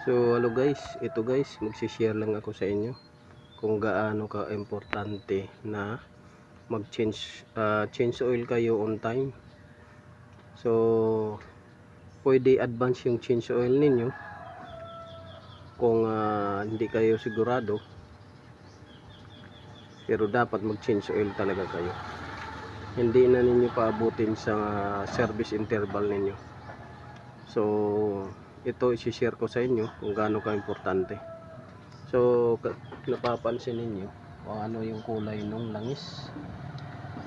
So hello guys, ito guys, magsishare lang ako sa inyo kung gaano ka importante na change oil kayo on time. So pwede advance yung change oil ninyo kung hindi kayo sigurado, pero dapat mag change oil talaga kayo. Hindi na ninyo paabutin sa service interval ninyo. So ito i-share ko sa inyo kung gaano ka importante. So napapansin ninyo kung ano yung kulay ng langis,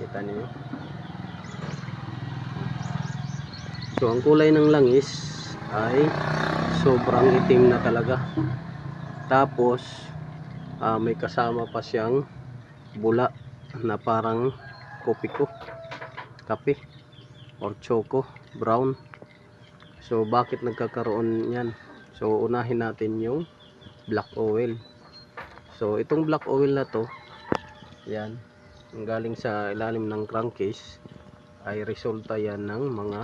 kita niyo. So ang kulay ng langis ay sobrang itim na talaga, tapos may kasama pa siyang bula na parang kape or choco brown. So bakit nagkakaroon yan? So unahin natin yung black oil. So itong black oil na to, yan, ang galing sa ilalim ng crankcase, ay resulta yan ng mga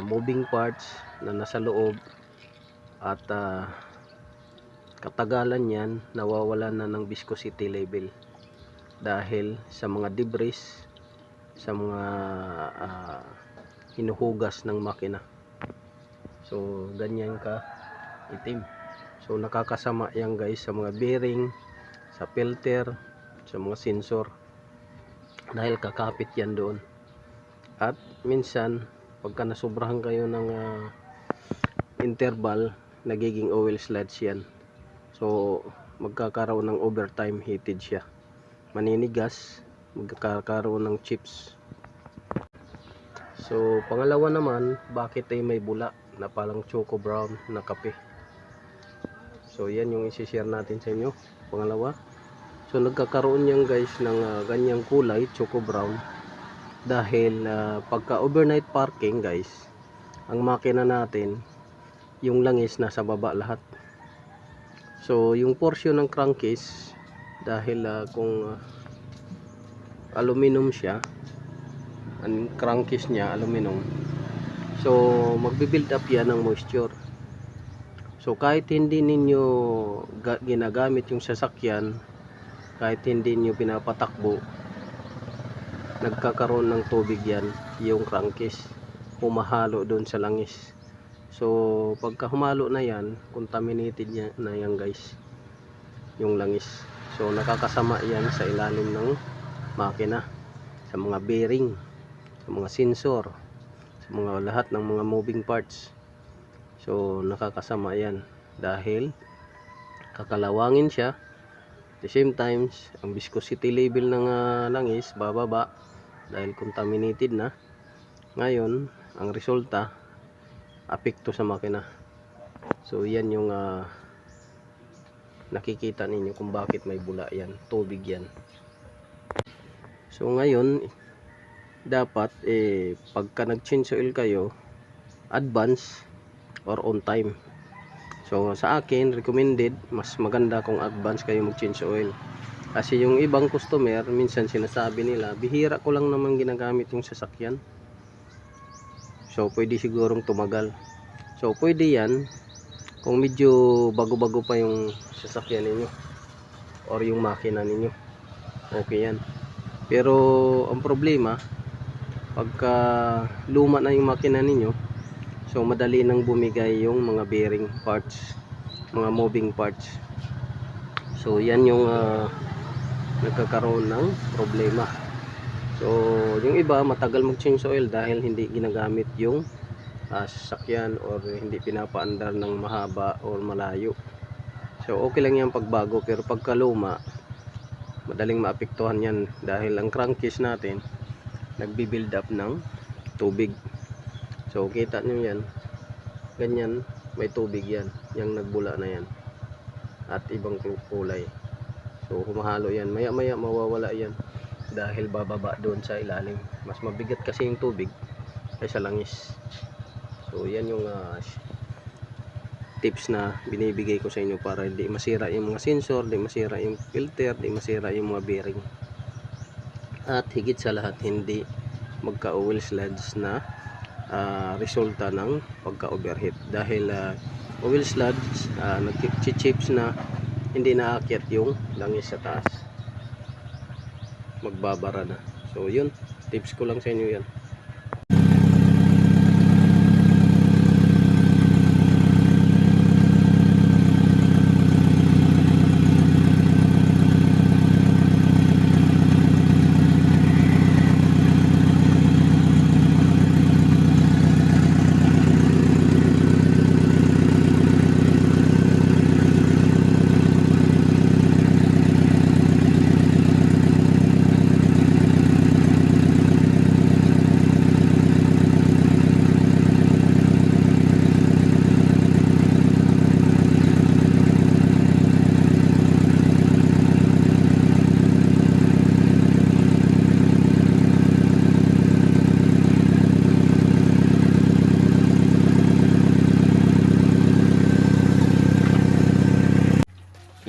moving parts na nasa loob, at katagalan yan nawawalan na ng viscosity level dahil sa mga debris, sa mga hinuhugas ng makina. So ganyan ka itim. So nakakasama yan guys sa mga bearing, sa filter, sa mga sensor, dahil kakapit yan doon. At minsan pagka nasobrahan kayo ng interval, nagiging oil sludge yan. So magkakaroon ng overtime heated siya, maninigas, magkakaroon ng chips. So pangalawa naman, bakit ay may bula na parang choco brown na kape? So yan yung isi-share natin sa inyo. Pangalawa, so nagkakaroon yan guys ng ganyang kulay choco brown dahil pagka overnight parking guys, ang makina natin, yung langis nasa baba lahat. So yung portion ng crankcase, dahil kung aluminum siya, ang crankcase niya aluminum, so magbi-build up yan ng moisture. So kahit hindi ninyo ginagamit yung sasakyan, kahit hindi niyo pinapatakbo, nagkakaroon ng tubig yan, yung crankcase, humahalo doon sa langis. So pagka humalo na yan, contaminated na yan guys, yung langis. So nakakasama yan sa ilalim ng makina, sa mga bearing, sa mga sensor, sa mga lahat ng mga moving parts. So nakakasama yan dahil kakalawangin siya. At the same times, ang viscosity level ng langis bababa dahil contaminated na. Ngayon, ang resulta, apekto sa makina. So yan yung nakikita ninyo kung bakit may bula yan, tubig yan. So ngayon, dapat pagka nag-change oil kayo, advance or on time. So sa akin, recommended, mas maganda kung advance kayo mag-change oil. Kasi yung ibang customer, minsan sinasabi nila, bihira ko lang naman ginagamit yung sasakyan. So pwede sigurong tumagal. So pwede yan kung medyo bago-bago pa yung sasakyan ninyo or yung makina ninyo, okay yan. Pero ang problema, pagka luma na yung makina ninyo, so madali nang bumigay yung mga bearing parts, mga moving parts. So yan yung nagkakaroon ng problema. So yung iba matagal mag change oil dahil hindi ginagamit yung sasakyan or hindi pinapaandar ng mahaba or malayo. So okay lang yan pagbago, pero pagka luma, madaling maapektuhan yan dahil ang crankcase natin nagbi-build up ng tubig. So kita nyo yan, ganyan, may tubig yan, yung nagbula na yan at ibang kulay. So humahalo yan, maya maya mawawala yan dahil bababa doon sa ilalim. Mas mabigat kasi yung tubig kaysa langis. So yan yung tips na binibigay ko sa inyo para hindi masira yung mga sensor, hindi masira yung filter, hindi masira yung mga bearing, at higit sa lahat hindi magka oil sludge na resulta ng pagka overheat dahil oil sludge, nag-chips na hindi naakyat yung langis sa taas, magbabara na. So yun, tips ko lang sa inyo yan.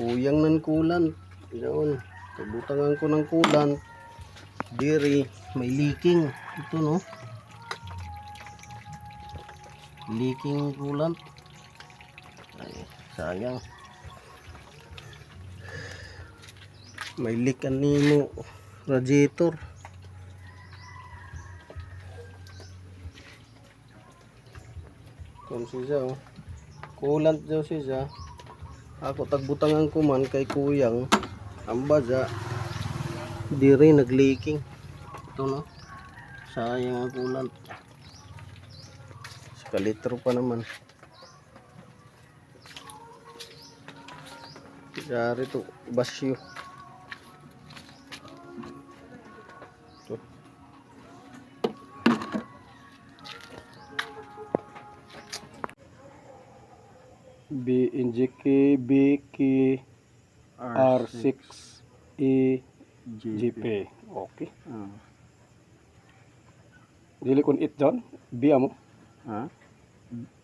Kuyang nan kulan. Yun. Pabutangan ko ng kulan. Diri, may leaking. Ito no. Leaking kulan. Ay, sayang. May leak ang nimo radiator. Kung siya oh. Kulant daw siya. Ako tagbutangan ko man kay kuyang ang baza diri nag-leaking. Ito no. Sayang ang kulant. Sa litro pa naman. Dari to basyo. Ito. BNGK BK R6 GP. Okay. Dili kun it John. B amo. Ha?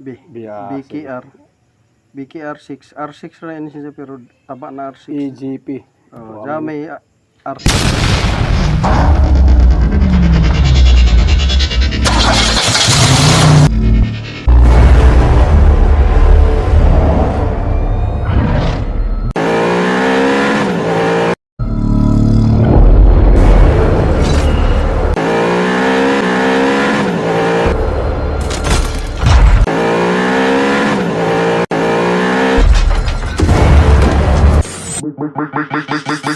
BKR. BKR6. R6 ra ini siya pero taba na R6. EGP. Oh, may R. Make